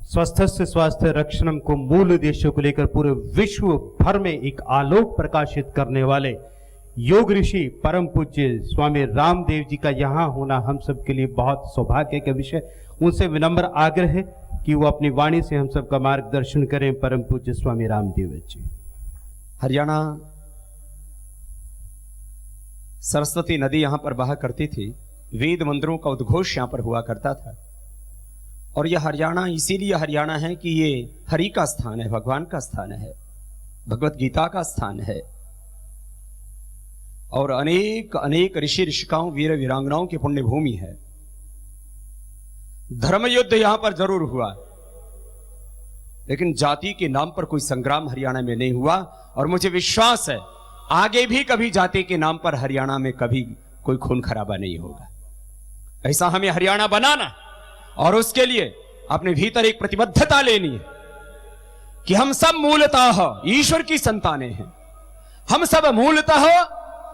स्वस्थस्य स्वास्थ्य रक्षणम को मूल उद्देश्य को लेकर पूरे विश्व भर में एक आलोक प्रकाशित करने वाले योग ऋषि परम पूज्य स्वामी रामदेव जी का यहाँ होना हम सब के लिए बहुत सौभाग्य का विषय। उनसे विनम्र आग्रह है कि वो अपनी वाणी से हम सबका मार्गदर्शन करें। परम पूज्य स्वामी रामदेव जी। हरियाणा सरस्वती नदी यहां पर बहा करती थी, वेद मंत्रों का उद्घोष यहां पर हुआ करता था। और यह हरियाणा इसीलिए हरियाणा है कि ये हरि का स्थान है, भगवान का स्थान है, भगवत गीता का स्थान है। और अनेक अनेक ऋषि ऋषिकाओं वीर वीरांगनाओं की पुण्य भूमि है। धर्म युद्ध यहां पर जरूर हुआ, लेकिन जाति के नाम पर कोई संग्राम हरियाणा में नहीं हुआ। और मुझे विश्वास है आगे भी कभी जाति के नाम पर हरियाणा में कभी कोई खून खराबा नहीं होगा। ऐसा हमें हरियाणा बनाना, और उसके लिए अपने भीतर एक प्रतिबद्धता लेनी है कि हम सब मूलतः ईश्वर की संतानें हैं। हम सब मूलतः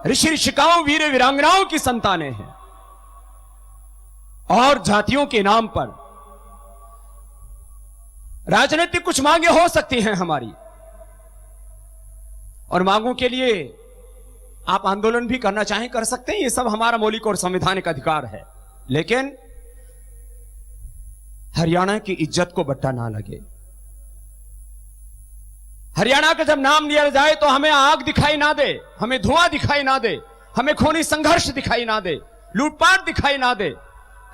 ऋषि ऋषिकाओं वीर वीरांगनाओं की संतानें हैं। और जातियों के नाम पर राजनीतिक कुछ मांगे हो सकती हैं हमारी, और मांगों के लिए आप आंदोलन भी करना चाहें कर सकते हैं, ये सब हमारा मौलिक और संवैधानिक अधिकार है। लेकिन हरियाणा की इज्जत को बट्टा ना लगे। हरियाणा का जब नाम लिया जाए तो हमें आग दिखाई ना दे, हमें धुआं दिखाई ना दे, हमें खूनी संघर्ष दिखाई ना दे, लूटपाट दिखाई ना दे।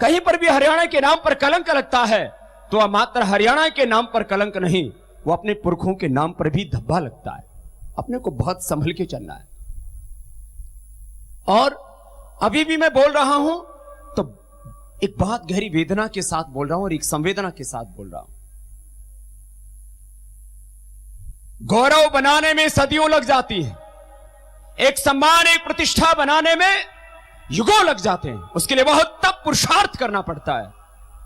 कहीं पर भी हरियाणा के नाम पर कलंक लगता है तो वह मात्र हरियाणा के नाम पर कलंक नहीं, वो अपने पुरखों के नाम पर भी धब्बा लगता है। अपने को बहुत संभल के चलना है। और अभी भी मैं बोल रहा हूं तो एक बहुत गहरी वेदना के साथ बोल रहा हूं और एक संवेदना के साथ बोल रहा हूं। गौरव बनाने में सदियों लग जाती है, एक सम्मान एक प्रतिष्ठा बनाने में युगों लग जाते हैं। उसके लिए बहुत तप पुरुषार्थ करना पड़ता है,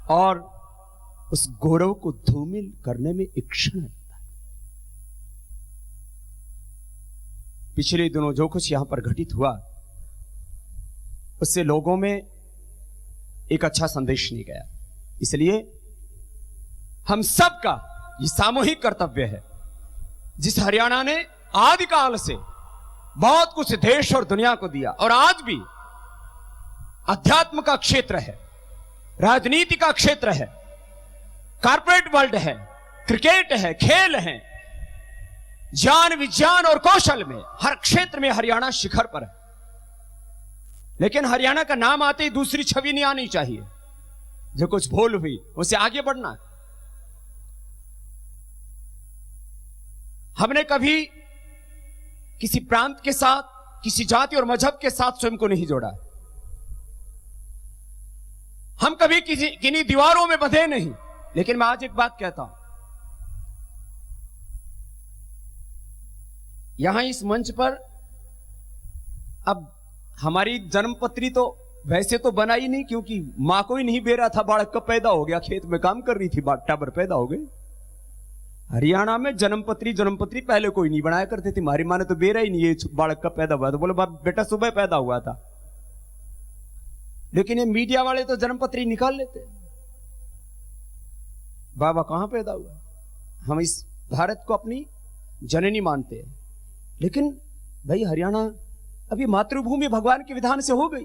और उस गौरव को धूमिल करने में एक क्षण लगता है। पिछले दिनों जो कुछ यहां पर घटित हुआ, उससे लोगों में एक अच्छा संदेश नहीं गया। इसलिए हम सबका ये सामूहिक कर्तव्य है। जिस हरियाणा ने आदिकाल से बहुत कुछ देश और दुनिया को दिया, और आज भी अध्यात्म का क्षेत्र है, राजनीति का क्षेत्र है, कॉर्पोरेट वर्ल्ड है, क्रिकेट है, खेल है, ज्ञान विज्ञान और कौशल में हर क्षेत्र में हरियाणा शिखर पर है। लेकिन हरियाणा का नाम आते ही दूसरी छवि नहीं आनी चाहिए। जो कुछ भूल हुई उसे आगे बढ़ना है। हमने कभी किसी प्रांत के साथ, किसी जाति और मजहब के साथ स्वयं को नहीं जोड़ा। हम कभी किन्हीं दीवारों में बंधे नहीं। लेकिन मैं आज एक बात कहता हूं, यहां इस मंच पर अब हमारी जन्मपत्री तो वैसे तो बना ही नहीं, क्योंकि मां को ही नहीं बेरा था, बालक कब पैदा हो गया, खेत में काम कर रही थी, टाबर पैदा हो गए। हरियाणा में जन्मपत्री पहले कोई नहीं बनाया करते थे। हमारी मां ने तो बेरा ही नहीं, ये बालक कब पैदा हुआ, तो बोले बाप बेटा सुबह पैदा हुआ था। लेकिन ये मीडिया वाले तो जन्मपत्री निकाल लेते, बाबा कहां पैदा हुआ। हम इस भारत को अपनी जननी मानते हैं, लेकिन भाई हरियाणा अभी मातृभूमि भगवान के विधान से हो गई।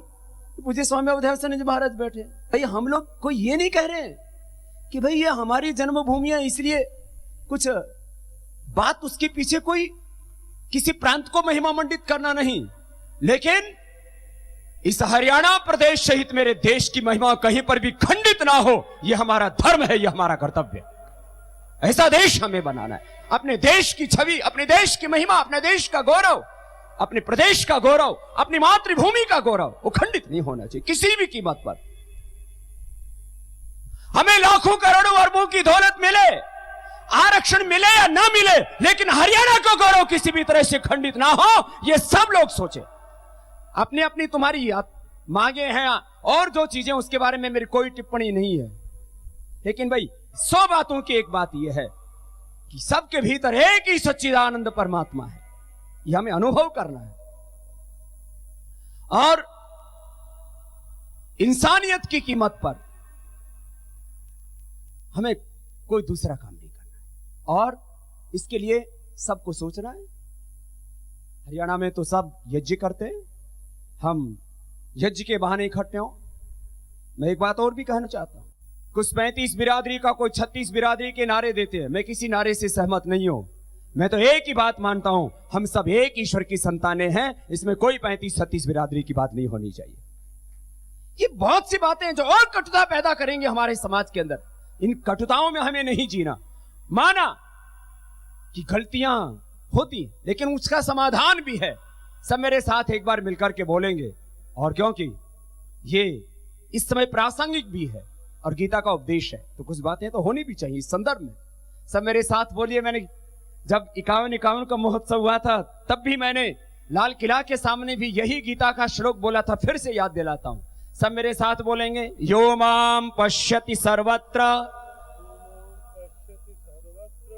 पूज्य स्वामी अवधेशानंद जी महाराज बैठे, भाई हम लोग कोई ये नहीं कह रहे हैं कि भाई ये हमारी जन्मभूमि है इसलिए कुछ बात उसके पीछे कोई किसी प्रांत को महिमा मंडित करना नहीं। लेकिन इस हरियाणा प्रदेश सहित मेरे देश की महिमा कहीं पर भी खंडित ना हो, यह हमारा धर्म है, यह हमारा कर्तव्य है। ऐसा देश हमें बनाना है। अपने देश की छवि, अपने देश की महिमा, अपने देश का गौरव, अपने प्रदेश का गौरव, अपनी मातृभूमि का गौरव, वो खंडित नहीं होना चाहिए किसी भी कीमत पर। हमें लाखों करोड़ों अरबों की दौलत मिले, आरक्षण मिले या ना मिले, लेकिन हरियाणा का गौरव किसी भी तरह से खंडित ना हो, ये सब लोग सोचे। अपनी अपनी तुम्हारी मांगे हैं और जो चीजें, उसके बारे में मेरी कोई टिप्पणी नहीं है। लेकिन भाई 100 बातों की एक बात यह है कि सबके भीतर एक ही सच्चिदानंद परमात्मा है, यह हमें अनुभव करना है। और इंसानियत की कीमत पर हमें कोई दूसरा काम नहीं करना है। और इसके लिए सबको सोचना है। हरियाणा में तो सब यज्ञ करते हैं, हम यज्ञ के बहाने इकट्ठे हों। मैं एक बात और भी कहना चाहता हूं, कुछ 35 बिरादरी का, कोई 36 बिरादरी के नारे देते हैं। मैं किसी नारे से सहमत नहीं हूं। मैं तो एक ही बात मानता हूं, हम सब एक ईश्वर की संतानें हैं। इसमें कोई 35-36 बिरादरी की बात नहीं होनी चाहिए। ये बहुत सी बातें हैं जो और कटुता पैदा करेंगे हमारे समाज के अंदर। इन कटुताओं में हमें नहीं जीना। माना कि गलतियां होती, लेकिन उसका समाधान भी है। सब मेरे साथ एक बार मिलकर के बोलेंगे। और क्योंकि ये इस समय प्रासंगिक भी है और गीता का उपदेश है, तो कुछ बातें तो होनी भी चाहिए इस संदर्भ में। सब मेरे साथ बोलिए। मैंने जब 51 का महोत्सव हुआ था, तब भी मैंने लाल किला के सामने भी यही गीता का श्लोक बोला था। फिर से याद दिलाता हूं। सब मेरे साथ बोलेंगे, यो माम पश्यति सर्वत्र।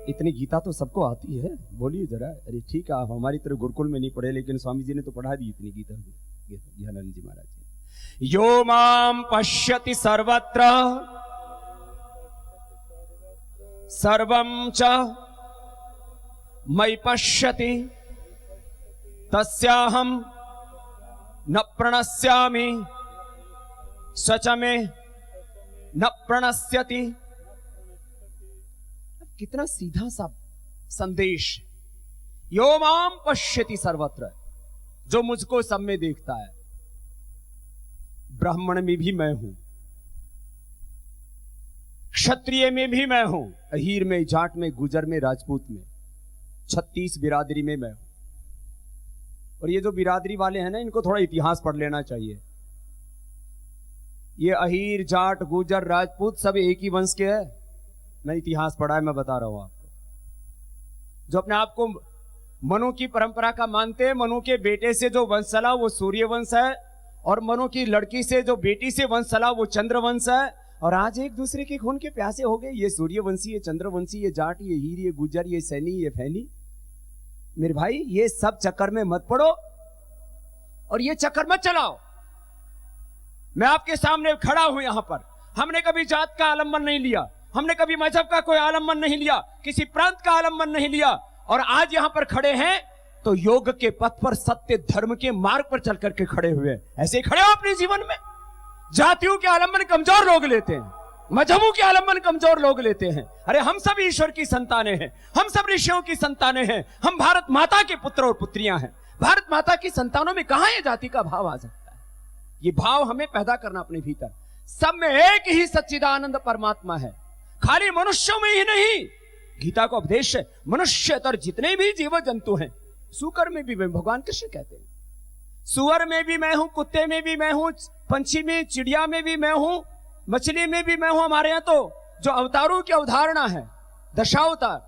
इतनी गीता तो सबको आती है, बोलिए जरा। अरे ठीक है, आप हमारी तरह गुरुकुल में नहीं पढ़े, लेकिन स्वामी जी ने तो पढ़ा दी इतनी गीता, ज्ञानानंद जी महाराज जी। यो माम पश्यति सर्वत्र सर्वं च मयि पश्यति तस्याहं न प्रणश्यामि सच में न प्रणश्यति। कितना सीधा सा संदेश। यो माम पश्यति सर्वत्र, जो मुझको सब में देखता है। ब्राह्मण में भी मैं हूं, क्षत्रिय में भी मैं हूं, अहीर में, जाट में, गुजर में, राजपूत में, 36 बिरादरी में मैं हूं। और ये जो बिरादरी वाले हैं ना, इनको थोड़ा इतिहास पढ़ लेना चाहिए। ये अहीर, जाट, गुजर, राजपूत सब एक ही वंश के हैं। मैं इतिहास पढ़ा है, मैं बता रहा हूं आपको। जो अपने आप को मनु की परंपरा का मानते हैं, मनु के बेटे से जो वंश चला वो सूर्य वंश है, और मनु की लड़की से जो बेटी से वंश चला वो चंद्रवंश है। और आज एक दूसरे के खून के प्यासे हो गए। ये सूर्यवंशी, ये चंद्रवंशी, ये जाट, ये हीर, ये गुजर, ये सैनी, ये फैनी। मेरे भाई, ये सब चक्कर में मत पड़ो और ये चक्कर मत चलाओ। मैं आपके सामने खड़ा हूं यहां पर। हमने कभी जात का आलम्बन नहीं लिया, हमने कभी मजहब का कोई आलम्बन नहीं लिया, किसी प्रांत का आलम्बन नहीं लिया। और आज यहां पर खड़े हैं तो योग के पथ पर, सत्य धर्म के मार्ग पर चल करके खड़े हुए। ऐसे ही खड़े हो अपने जीवन में। जातियों के आलम्बन कमजोर लोग लेते हैं, मजहबों के आलम्बन कमजोर लोग लेते हैं। अरे हम सब ईश्वर की संतानें हैं, हम सब ऋषियों की संतानें हैं, हम भारत माता के पुत्र और पुत्रियां हैं। भारत माता की संतानों में कहां ये जाति का भाव आ सकता है? ये भाव हमें पैदा करना अपने भीतर। सब में एक ही सच्चिदानंद परमात्मा है, खाली मनुष्यों में ही नहीं। गीता का उपदेश है, मनुष्यतर जितने भी जीव जंतु हैं, सूकर में भी भगवान कृष्ण कहते हैं, सुअर में भी मैं हूं, कुत्ते में भी मैं हूं, पंछी में, चिड़िया में भी मैं हूं, मछली में भी मैं हूं। हमारे यहां तो जो अवतारों की अवधारणा है, दशावतार,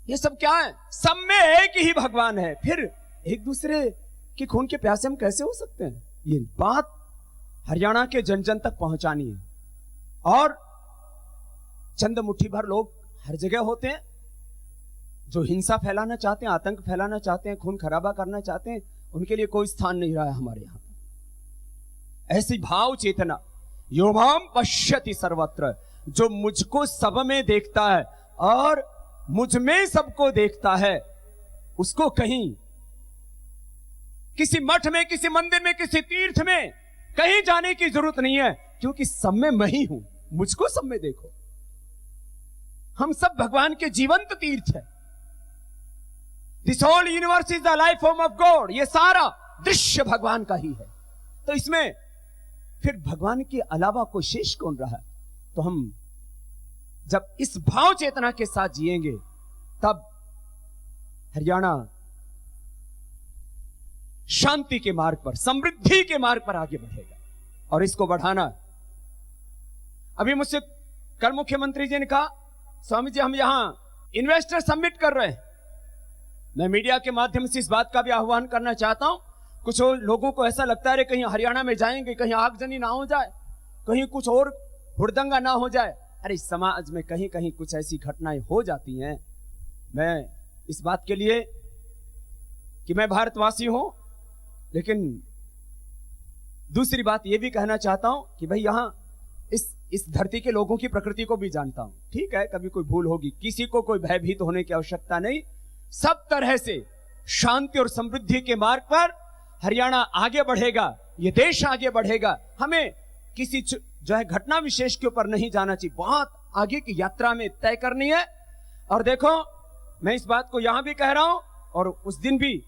ये सब क्या है? सब में एक ही भगवान है। फिर एक दूसरे के खून के प्यासे हम कैसे हो सकते हैं? ये बात हरियाणा के जन जन तक पहुंचानी है। और चंद मुट्ठी भर लोग हर जगह होते हैं जो हिंसा फैलाना चाहते हैं, आतंक फैलाना चाहते हैं, खून खराबा करना चाहते हैं। उनके लिए कोई स्थान नहीं रहा है हमारे यहां पर। ऐसी भाव चेतना, यो माम पश्यति सर्वत्र, जो मुझको सब में देखता है और मुझ में सबको देखता है, उसको कहीं किसी मठ में, किसी मंदिर में, किसी तीर्थ में कहीं जाने की जरूरत नहीं है, क्योंकि सब में मैं ही हूं। मुझको सब में देखो। हम सब भगवान के जीवंत तीर्थ है। This whole universe is the life form of God. ये सारा दृश्य भगवान का ही है। तो इसमें फिर भगवान के अलावा कोई शेष कौन रहा? तो हम जब इस भाव चेतना के साथ जिएंगे, तब हरियाणा शांति के मार्ग पर, समृद्धि के मार्ग पर आगे बढ़ेगा। और इसको बढ़ाना, अभी मुझसे कल मुख्यमंत्री जी ने कहा, स्वामी जी हम यहां इन्वेस्टर समिट कर रहे हैं। मैं मीडिया के माध्यम से इस बात का भी आह्वान करना चाहता हूं। कुछ लोगों को ऐसा लगता है कहीं हरियाणा में जाएंगे, कहीं आगजनी ना हो जाए, कहीं कुछ और हुड़दंगा ना हो जाए। अरे समाज में कहीं कहीं कुछ ऐसी घटनाएं हो जाती हैं। मैं इस बात के लिए कि मैं भारतवासी हूं, लेकिन दूसरी बात यह भी कहना चाहता हूं कि भाई यहां इस धरती के लोगों की प्रकृति को भी जानता हूं। ठीक है, कभी कोई भूल होगी, किसी को कोई भयभीत होने की आवश्यकता नहीं। सब तरह से शांति और समृद्धि के मार्ग पर हरियाणा आगे बढ़ेगा, ये देश आगे बढ़ेगा। हमें किसी जो है घटना विशेष के ऊपर नहीं जाना चाहिए, बहुत आगे की यात्रा में तय करनी है। और देखो, मैं इस बात को यहां भी कह रहा हूं और उस दिन भी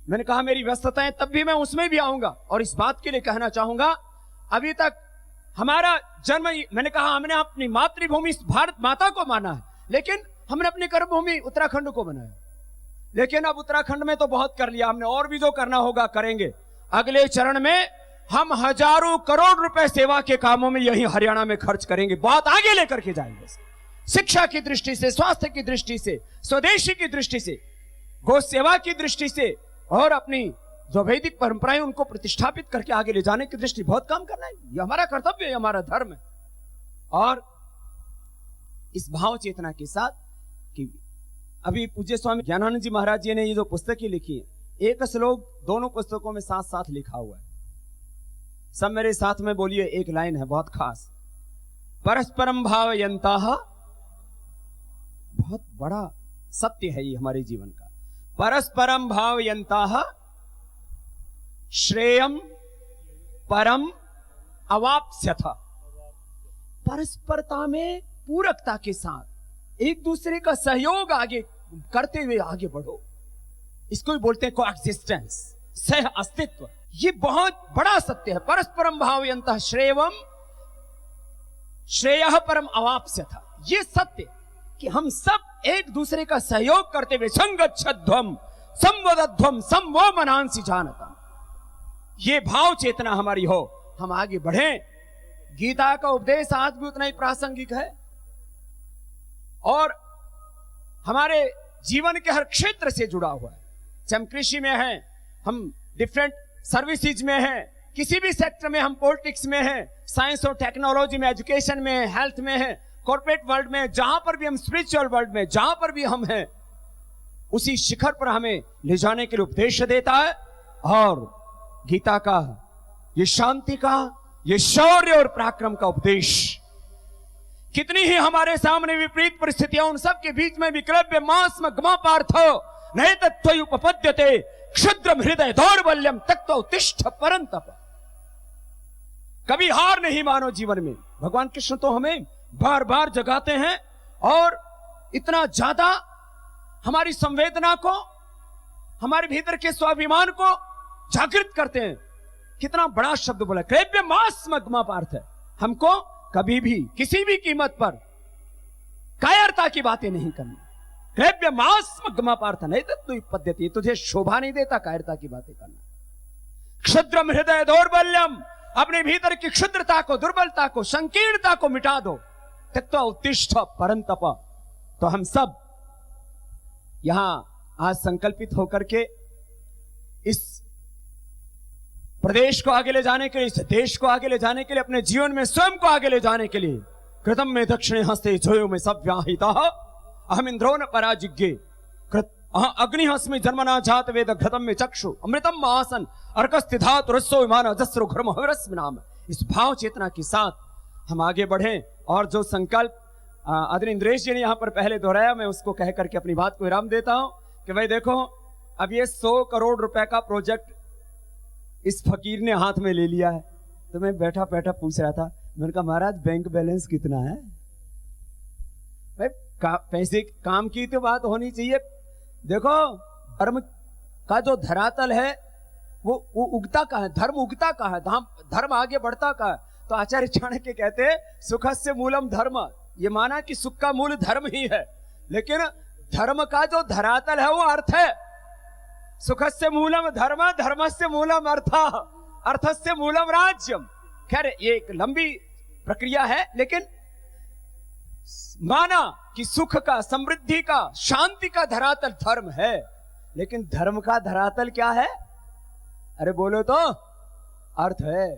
मैंने कहा मेरी व्यस्तताएं, तब भी मैं उसमें भी आऊंगा और इस बात के लिए कहना चाहूंगा, अभी तक हमारा जन्म, मैंने कहा हमने अपनी मातृभूमि भारत माता को माना है, लेकिन हमने अपनी कर्मभूमि उत्तराखंड को बनाया। लेकिन अब उत्तराखंड में तो बहुत कर लिया हमने, और भी जो करना होगा करेंगे। अगले चरण में हम हजारों करोड़ रुपए सेवा के कामों में यही हरियाणा में खर्च करेंगे, बहुत आगे लेकर के जाएंगे। शिक्षा की दृष्टि से, स्वास्थ्य की दृष्टि से, स्वदेशी की दृष्टि से, गौ सेवा की दृष्टि से और अपनी जो वैदिक परंपराएं उनको प्रतिष्ठापित करके आगे ले जाने की दृष्टि बहुत काम करना है। ये हमारा कर्तव्य है, हमारा धर्म है। और इस भाव चेतना के साथ कि अभी पूज्य स्वामी ज्ञानानंद जी महाराज जी ने ये जो पुस्तकें लिखी है, एक श्लोक दोनों पुस्तकों में साथ साथ लिखा हुआ है। सब मेरे साथ में बोलिए, एक लाइन है बहुत खास, परस्परम भावयन्ताः, बहुत बड़ा सत्य है ये हमारे जीवन का। परस्परम भावयन्ताः श्रेयम परम अवाप्स्यथ। परस्परता में पूरकता के साथ एक दूसरे का सहयोग आगे करते हुए आगे बढ़ो, इसको भी बोलते हैं कोएग्जिस्टेंस, सह अस्तित्व। ये बहुत बड़ा सत्य है। परस्परम भावयन्तः श्रेयम श्रेयः परम अवाप्स्यथ। ये सत्य कि हम सब एक दूसरे का सहयोग करते हुए संगच्छध्वम संवदध्वम समवो मनांसि जानता, ये भाव चेतना हमारी हो, हम आगे बढ़ें। गीता का उपदेश आज भी उतना ही प्रासंगिक है और हमारे जीवन के हर क्षेत्र से जुड़ा हुआ है। चाहे हम कृषि में हैं, हम डिफरेंट सर्विसेज में हैं, किसी भी सेक्टर में, हम पॉलिटिक्स में हैं, साइंस और टेक्नोलॉजी में, एजुकेशन में, हेल्थ में हैं, कॉर्पोरेट वर्ल्ड में, जहां पर भी हम, स्पिरिचुअल वर्ल्ड में, जहां पर भी हम हैं, उसी शिखर पर हमें ले जाने के लिए उपदेश देता है। और गीता का ये शांति का, ये शौर्य और पराक्रम का उपदेश, कितनी ही हमारे सामने विपरीत परिस्थितियां, उन सब के बीच में विक्लव्य मास्म गमा पार्थो नहीं तत्त्वयुपपद्यते क्षुद्रम हृदय दौर्बल्यम तक्तो उत्तिष्ठ परंतप। कभी हार नहीं मानो जीवन में। भगवान कृष्ण तो हमें बार बार जगाते हैं और इतना ज्यादा हमारी संवेदना को, हमारे भीतर के स्वाभिमान को जागृत करते हैं। कितना बड़ा शब्द बोला, क्रैव्य मास्म गमा पार्थ है। हमको कभी भी किसी भी कीमत पर कायरता की बातें नहीं करनी। क्रैव्य मास्म गमा पार्थ नहीं तो पद्धति, तुझे शोभा नहीं देता कायरता की बातें करना। क्षुद्रम हृदय दौर्बल्यम, अपने भीतर की क्षुद्रता को, दुर्बलता को, संकीर्णता को मिटा दो। तत्व उत्तिष्ठ परंतप। तो हम सब यहां आज संकल्पित होकर के इस प्रदेश को आगे ले जाने के लिए, इस देश को आगे ले जाने के लिए, अपने जीवन में स्वयं को आगे ले जाने के लिए, कृतम में दक्षिणे हस्ते जोयो में सब व्याहिता अहम इंद्रो न पराजिज्ञे अग्नि हस्मि जन्मना जात वेद घृतम में चक्षु अमृतम महासन अर्कस्थिधात रस्सो विमान जस्रो घर्म हविरस्म नाम। इस भाव चेतना के साथ हम आगे बढ़ें। और जो संकल्प आदरणीय इंद्रेश जी ने यहां पर पहले दोहराया, मैं उसको कह करके अपनी बात को विराम देता हूं कि भाई देखो, अब ये 100 करोड़ रुपए का प्रोजेक्ट इस फकीर ने हाथ में ले लिया है। तो मैं बैठा बैठा पूछ रहा था, मैंने कहा महाराज बैंक बैलेंस कितना है? भाई पैसे काम की तो बात होनी चाहिए। देखो, धर्म का जो धरातल है वो उगता कहाँ है, धर्म उगता कहाँ है, धर्म आगे बढ़ता कहाँ है? तो आचार्य चाणक्य कहते हैं सुखस्य मूलम धर्म। ये माना कि सुख का मूल धर्म ही है, लेकिन धर्म का जो धरातल है वो अर्थ है। सुखस्य मूलम धर्म, धर्मस्य मूलम अर्थ, अर्थस्य मूलम राज्यम। खैर ये एक लंबी प्रक्रिया है, लेकिन माना कि सुख का, समृद्धि का, शांति का धरातल धर्म है, लेकिन धर्म का धरातल क्या है? अरे बोलो तो, अर्थ है।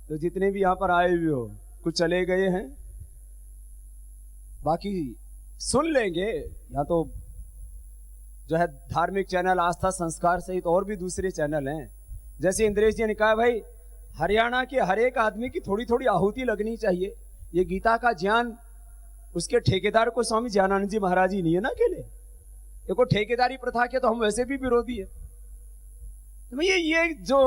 तो जितने भी यहां पर आए हुए हो, कुछ चले गए हैं, बाकी सुन लेंगे। या तो जो है धार्मिक चैनल आस्था संस्कार सहित और भी दूसरे चैनल हैं। जैसे इंद्रेश जी ने कहा, भाई हरियाणा के हर एक आदमी की थोड़ी थोड़ी आहुति लगनी चाहिए। ये गीता का ज्ञान उसके ठेकेदार को स्वामी ज्ञानानंद जी महाराज ही नहीं है ना अकेले। देखो ठेकेदारी प्रथा के तो हम वैसे भी विरोधी है। तो ये जो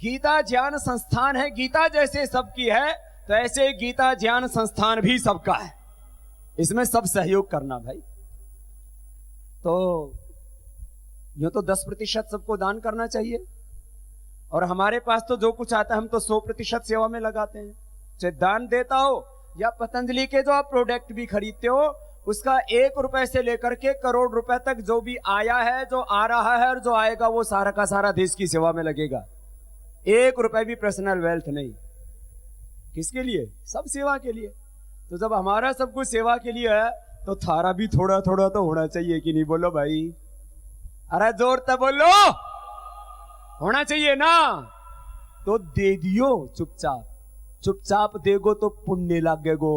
गीता ज्ञान संस्थान है, गीता जैसे सबकी है तो ऐसे गीता ज्ञान संस्थान भी सबका है। इसमें सब सहयोग करना भाई। तो यूं तो 10% सबको दान करना चाहिए, और हमारे पास तो जो कुछ आता है हम तो 100% सेवा में लगाते हैं। चाहे दान देता हो या पतंजलि के जो आप प्रोडक्ट भी खरीदते हो, उसका 1 रुपए से लेकर के करोड़ रुपए तक जो भी आया है, जो आ रहा है और जो आएगा, वो सारा का सारा देश की सेवा में लगेगा। 1 रुपए भी पर्सनल वेल्थ नहीं। किसके लिए? सब सेवा के लिए। तो जब हमारा सब कुछ सेवा के लिए है तो थारा भी थोड़ा थोड़ा तो होना चाहिए कि नहीं? बोलो भाई, अरे जोर तक बोलो, होना चाहिए ना। तो दे दियो चुपचाप, चुपचाप देगो तो पुण्य लागेगो।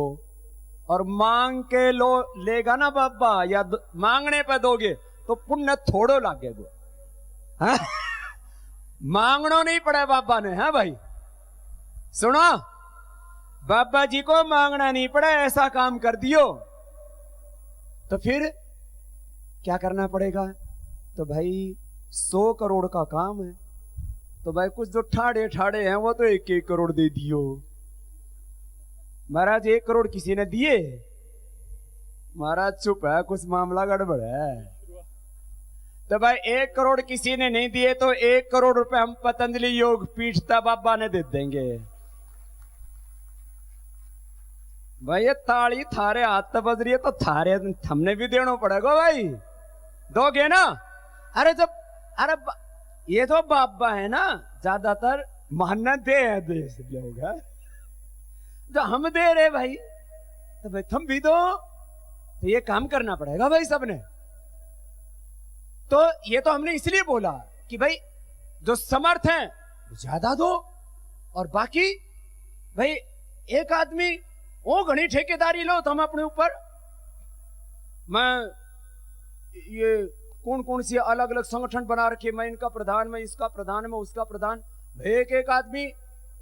और मांग के लेगा ना बाबा, या मांगने पे दोगे तो पुण्य थोड़ो लागेगो। हाँ? मांगनो नहीं पड़े बाबा ने। है भाई, सुनो, बाबा जी को मांगना नहीं पड़ा, ऐसा काम कर दियो तो फिर क्या करना पड़ेगा? तो भाई 100 करोड़ का काम है, तो भाई कुछ जो ठाड़े ठाड़े हैं वो तो 1-1 करोड़ दे दियो। महाराज 1 करोड़ किसी ने दिए? महाराज चुप है, कुछ मामला गड़बड़ है। तो भाई 1 करोड़ किसी ने नहीं दिए तो 1 करोड़ रुपए हम पतंजलि योग पीठ बाबा ने दे देंगे। भाई ये ताली थारे हाथ तक बज रही है तो थारे हमने भी देना पड़ेगा भाई। दोगे ना? अरे जब ये तो बाबा है ना, ज्यादातर मेहनत दे देश लोग है, जो हम दे रहे भाई, तो भाई तुम भी दो। तो ये काम करना पड़ेगा भाई सबने। तो ये तो हमने इसलिए बोला कि भाई जो समर्थ हैं वो ज्यादा दो, और बाकी भाई एक आदमी वो घनी ठेकेदारी लो तुम अपने ऊपर। मैं ये कौन कौन सी अलग अलग संगठन बना रखे, मैं इनका प्रधान, मैं इसका प्रधान, मैं उसका प्रधान। एक एक आदमी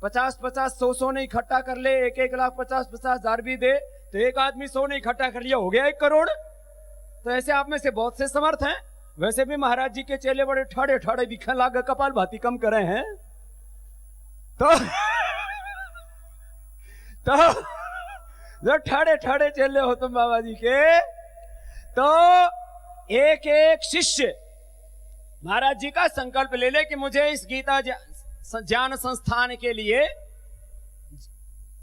50-50, 100 नहीं इकट्ठा कर ले, 1-1 लाख 50-50 हजार भी दे, तो एक आदमी 100 नहीं इकट्ठा कर लिया, हो गया 1 करोड़। तो ऐसे आप में से बहुत से समर्थ हैं। वैसे भी महाराज जी के चेले बड़े ठाड़े ठाड़े दिखने लागे, कपाल भाती कम करे हैं। तो जो ठाड़े ठाड़े चेले हो तुम बाबा जी के, तो एक एक शिष्य महाराज जी का संकल्प ले ले कि मुझे इस गीता ज्ञान संस्थान के लिए,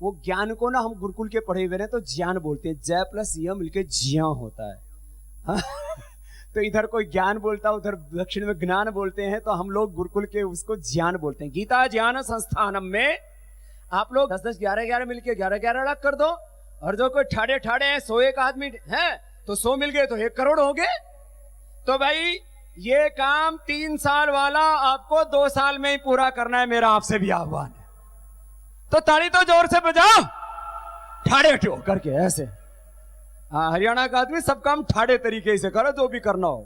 वो ज्ञान को ना हम गुरुकुल के पढ़े हुए हैं तो ज्ञान बोलते हैं, जय प्लस य मिलके ज्ञा होता है। हाँ? तो इधर कोई ज्ञान बोलता है, उधर दक्षिण में ज्ञान बोलते हैं, तो हम लोग गुरुकुल के उसको ज्ञान बोलते हैं। गीता ज्ञान संस्थानम में आप लोग 10-10, 11-11 मिलके 11-11 लाख कर दो, और जो कोई ठाड़े ठाड़े हैं 101 आदमी हैं तो 100 मिल गए तो 1 करोड़ हो गए। तो भाई ये काम 3 साल वाला आपको 2 साल में ही पूरा करना है, मेरा आपसे भी आह्वान है। तो ताली तो जोर से बजाओ, ठाड़े ठो करके ऐसे। हाँ, हरियाणा का आदमी सब काम ठाड़े तरीके से करो, जो भी करना हो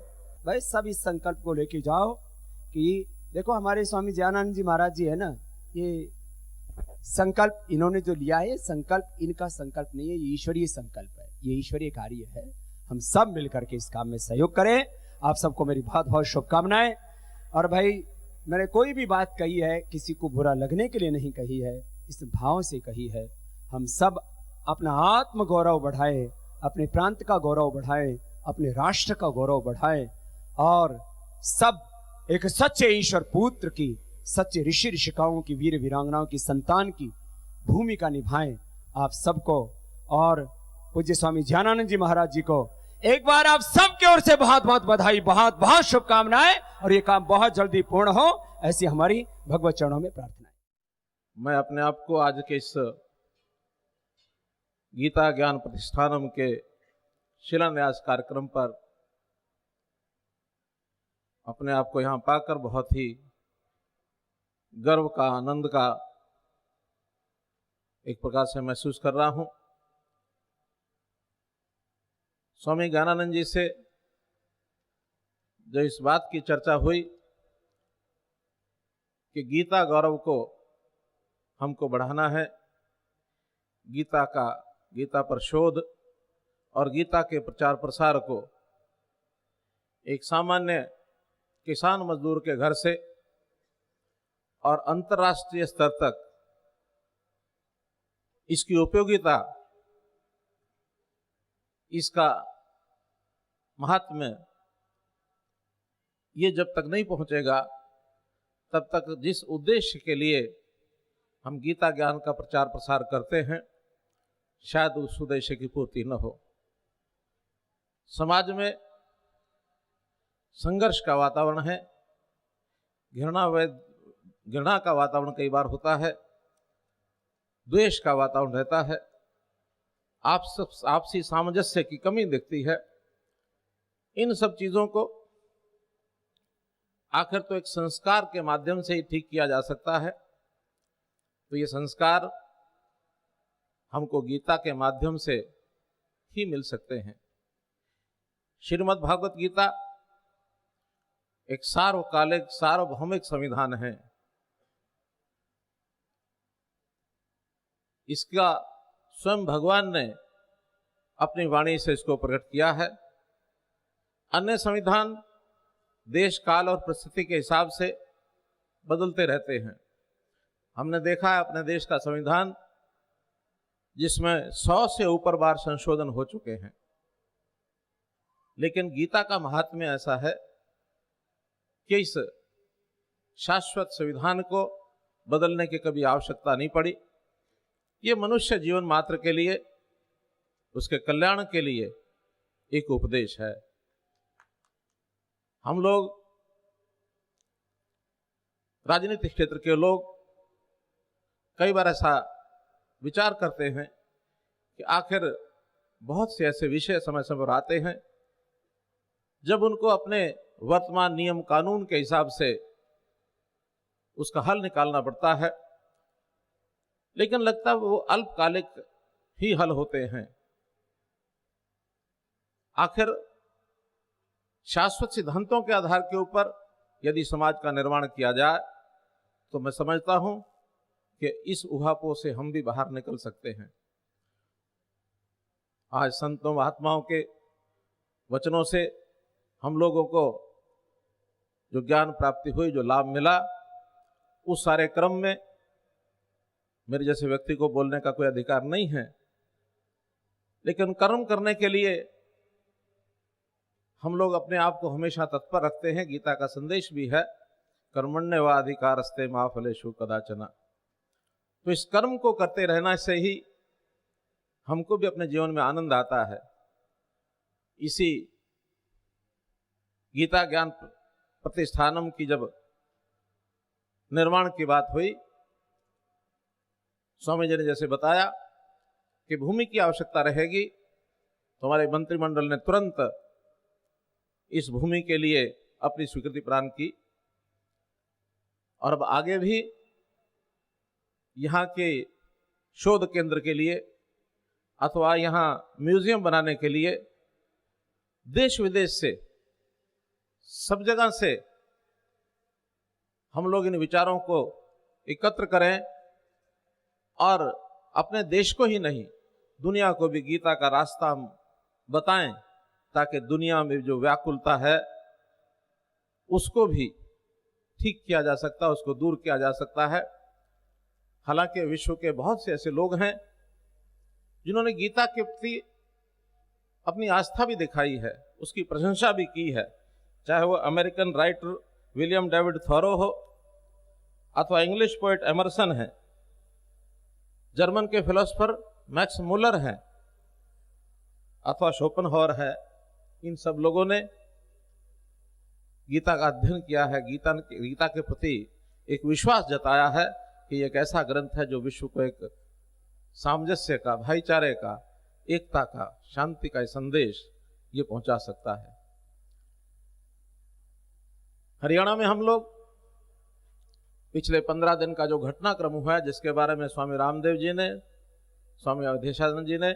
भाई। सब इस संकल्प को लेके जाओ कि देखो हमारे स्वामी ज्ञानानंद जी महाराज जी है ना, ये संकल्प इन्होंने जो लिया है, संकल्प इनका संकल्प नहीं है, ये ईश्वरीय संकल्प है, ये ईश्वरीय कार्य है। हम सब मिलकर के इस काम में सहयोग करें। आप सबको मेरी बहुत बहुत शुभकामनाएं। और भाई मैंने कोई भी बात कही है किसी को बुरा लगने के लिए नहीं कही है, इस भाव से कही है। हम सब अपना आत्म गौरव बढ़ाएं, अपने प्रांत का गौरव बढ़ाएं, अपने राष्ट्र का गौरव बढ़ाएं, और सब एक सच्चे ईश्वर पुत्र की, सच्चे ऋषि ऋषिकाओं की, वीर वीरांगनाओं की संतान की भूमिका निभाएं। आप सबको और पूज्य स्वामी ज्ञानानंद जी महाराज जी को एक बार आप सबकी ओर से बहुत बहुत बधाई, बहुत बहुत शुभकामनाएं, और ये काम बहुत जल्दी पूर्ण हो, ऐसी हमारी भगवत चरणों में प्रार्थना है। मैं अपने आप को आज के इस गीता ज्ञान प्रतिष्ठानम के शिलान्यास कार्यक्रम पर अपने आप को यहाँ पाकर बहुत ही गर्व का, आनंद का एक प्रकार से महसूस कर रहा हूँ। स्वामी ज्ञानानंद जी से जो इस बात की चर्चा हुई कि गीता गौरव को हमको बढ़ाना है। गीता पर शोध और गीता के प्रचार प्रसार को एक सामान्य किसान मजदूर के घर से और अंतर्राष्ट्रीय स्तर तक इसकी उपयोगिता, इसका महात्म्य ये जब तक नहीं पहुंचेगा तब तक जिस उद्देश्य के लिए हम गीता ज्ञान का प्रचार प्रसार करते हैं शायद उस उद्देश्य की पूर्ति न हो। समाज में संघर्ष का वातावरण है, घृणा का वातावरण कई बार होता है, द्वेष का वातावरण रहता है, आपसी सामंजस्य की कमी दिखती है। इन सब चीजों को आखिर तो एक संस्कार के माध्यम से ही ठीक किया जा सकता है। तो ये संस्कार हमको गीता के माध्यम से ही मिल सकते हैं। श्रीमद् भागवत गीता एक सार्वकालिक सार्वभौमिक संविधान है। इसका स्वयं भगवान ने अपनी वाणी से इसको प्रकट किया है। अन्य संविधान देश काल और परिस्थिति के हिसाब से बदलते रहते हैं। हमने देखा है अपने देश का संविधान जिसमें 100 से ऊपर बार संशोधन हो चुके हैं, लेकिन गीता का महात्म्य ऐसा है कि इस शाश्वत संविधान को बदलने की कभी आवश्यकता नहीं पड़ी। ये मनुष्य जीवन मात्र के लिए, उसके कल्याण के लिए एक उपदेश है। हम लोग राजनीतिक क्षेत्र के लोग कई बार ऐसा विचार करते हैं कि आखिर बहुत से ऐसे विषय समय समय पर आते हैं जब उनको अपने वर्तमान नियम कानून के हिसाब से उसका हल निकालना पड़ता है, लेकिन लगता है वो अल्पकालिक ही हल होते हैं। आखिर शाश्वत सिद्धांतों के आधार के ऊपर यदि समाज का निर्माण किया जाए तो मैं समझता हूं कि इस उहापोह से हम भी बाहर निकल सकते हैं। आज संतों महात्माओं के वचनों से हम लोगों को जो ज्ञान प्राप्ति हुई, जो लाभ मिला, उस सारे क्रम में मेरे जैसे व्यक्ति को बोलने का कोई अधिकार नहीं है, लेकिन कर्म करने के लिए हम लोग अपने आप को हमेशा तत्पर रखते हैं। गीता का संदेश भी है, कर्मण्येवाधिकारस्ते मा फलेषु कदाचन। तो इस कर्म को करते रहना से ही हमको भी अपने जीवन में आनंद आता है। इसी गीता ज्ञान प्रतिष्ठानम की जब निर्माण की बात हुई, स्वामी जी ने जैसे बताया कि भूमि की आवश्यकता रहेगी, तो हमारे मंत्रिमंडल ने तुरंत इस भूमि के लिए अपनी स्वीकृति प्रदान की। और अब आगे भी यहाँ के शोध केंद्र के लिए अथवा यहाँ म्यूजियम बनाने के लिए देश विदेश से, सब जगह से हम लोग इन विचारों को एकत्र करें और अपने देश को ही नहीं, दुनिया को भी गीता का रास्ता हम बताएं, ताकि दुनिया में जो व्याकुलता है उसको भी ठीक किया जा सकता है, उसको दूर किया जा सकता है। हालांकि विश्व के बहुत से ऐसे लोग हैं जिन्होंने गीता के प्रति अपनी आस्था भी दिखाई है, उसकी प्रशंसा भी की है, चाहे वो American writer William David thorough हो अथवा इंग्लिश पोएट एमरसन है, जर्मन के फिलोसोफर मैक्स मुलर हैं अथवा शोपेनहावर है। इन सब लोगों ने गीता का अध्ययन किया है, गीता के प्रति एक विश्वास जताया है कि एक ऐसा ग्रंथ है जो विश्व को एक सामंजस्य का, भाईचारे का, एकता का, शांति का संदेश ये पहुंचा सकता है। हरियाणा में हम लोग पिछले 15 दिन का जो घटनाक्रम हुआ है, जिसके बारे में स्वामी रामदेव जी ने, स्वामी अवधेशानंद जी ने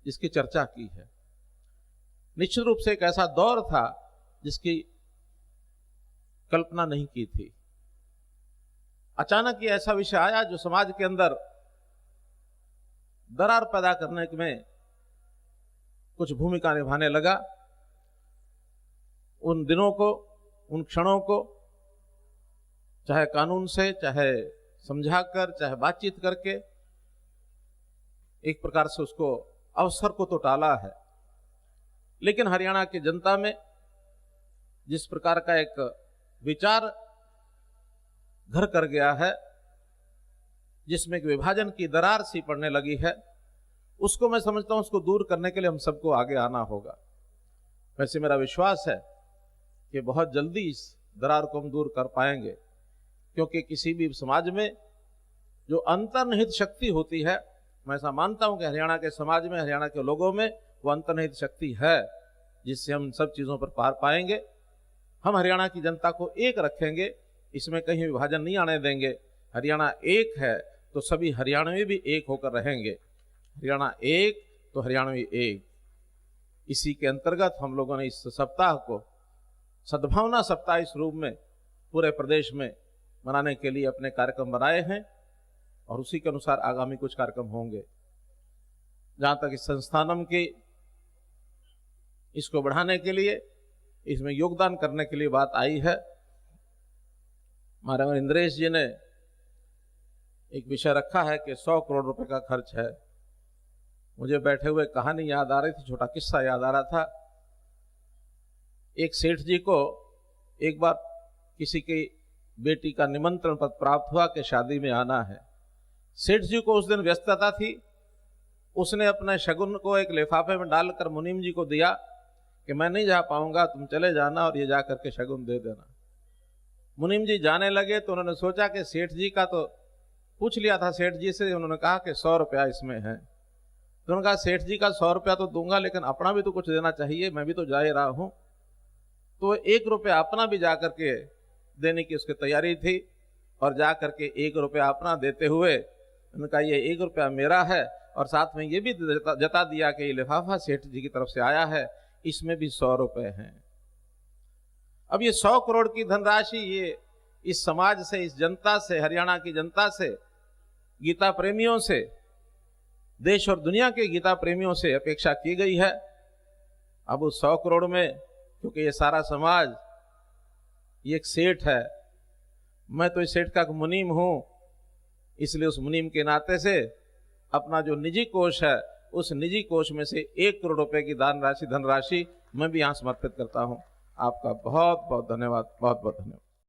इसकी चर्चा की है, निश्चित रूप से एक ऐसा दौर था जिसकी कल्पना नहीं की थी। अचानक ये ऐसा विषय आया जो समाज के अंदर दरार पैदा करने में कुछ भूमिका निभाने लगा। उन दिनों को, उन क्षणों को चाहे कानून से, चाहे समझाकर, चाहे बातचीत करके एक प्रकार से उसको अवसर को तो टाला है, लेकिन हरियाणा की जनता में जिस प्रकार का एक विचार घर कर गया है, जिसमें एक विभाजन की दरार सी पड़ने लगी है, उसको मैं समझता हूं उसको दूर करने के लिए हम सबको आगे आना होगा। वैसे मेरा विश्वास है कि बहुत जल्दी इस दरार को हम दूर कर पाएंगे, क्योंकि किसी भी समाज में जो अंतर्निहित शक्ति होती है, मैं ऐसा मानता हूं कि हरियाणा के समाज में, हरियाणा के लोगों में वो अंतर्निहित शक्ति है जिससे हम सब चीज़ों पर पार पाएंगे। हम हरियाणा की जनता को एक रखेंगे, इसमें कहीं विभाजन नहीं आने देंगे। हरियाणा एक है तो सभी हरियाणवी भी एक होकर रहेंगे। हरियाणा एक तो हरियाणवी एक। इसी के अंतर्गत हम लोगों ने इस सप्ताह को सद्भावना सप्ताह इस रूप में पूरे प्रदेश में मनाने के लिए अपने कार्यक्रम बनाए हैं और उसी के अनुसार आगामी कुछ कार्यक्रम होंगे। जहाँ तक इस संस्थानम की इसको बढ़ाने के लिए, इसमें योगदान करने के लिए बात आई है, हमारे इंद्रेश जी ने एक विषय रखा है कि 100 करोड़ रुपए का खर्च है। मुझे बैठे हुए कहानी याद आ रही थी, छोटा किस्सा याद आ रहा था। एक सेठ जी को एक बार किसी की बेटी का निमंत्रण पत्र प्राप्त हुआ कि शादी में आना है। सेठ जी को उस दिन व्यस्तता थी, उसने अपने शगुन को एक लिफाफे में डालकर मुनीम जी को दिया कि मैं नहीं जा पाऊंगा, तुम चले जाना और ये जा करके शगुन दे देना। मुनीम जी जाने लगे तो उन्होंने सोचा कि सेठ जी का तो पूछ लिया था, सेठ जी से उन्होंने कहा कि 100 रुपया इसमें है। तो उन्होंने कहा सेठ जी का 100 रुपया तो दूंगा, लेकिन अपना भी तो कुछ देना चाहिए, मैं भी तो जा ही रहा हूं। तो 1 रुपया अपना भी जा करके देने की उसकी तैयारी थी और जा करके 1 रुपया अपना देते हुए उन्होंने कहा ये 1 रुपया मेरा है और साथ में ये भी जता दिया कि ये लिफाफा सेठ जी की तरफ से आया है, इसमें भी 100 रुपए हैं। अब ये 100 करोड़ की धनराशि ये इस समाज से, इस जनता से, हरियाणा की जनता से, गीता प्रेमियों से, देश और दुनिया के गीता प्रेमियों से अपेक्षा की गई है। अब उस 100 करोड़ में, क्योंकि ये सारा समाज ये एक सेठ है, मैं तो इस सेठ का मुनीम हूं, इसलिए उस मुनीम के नाते से अपना जो निजी कोष है, उस निजी कोष में से 1 करोड़ रुपए की धनराशि मैं भी यहां समर्पित करता हूं। आपका बहुत बहुत धन्यवाद, बहुत बहुत धन्यवाद।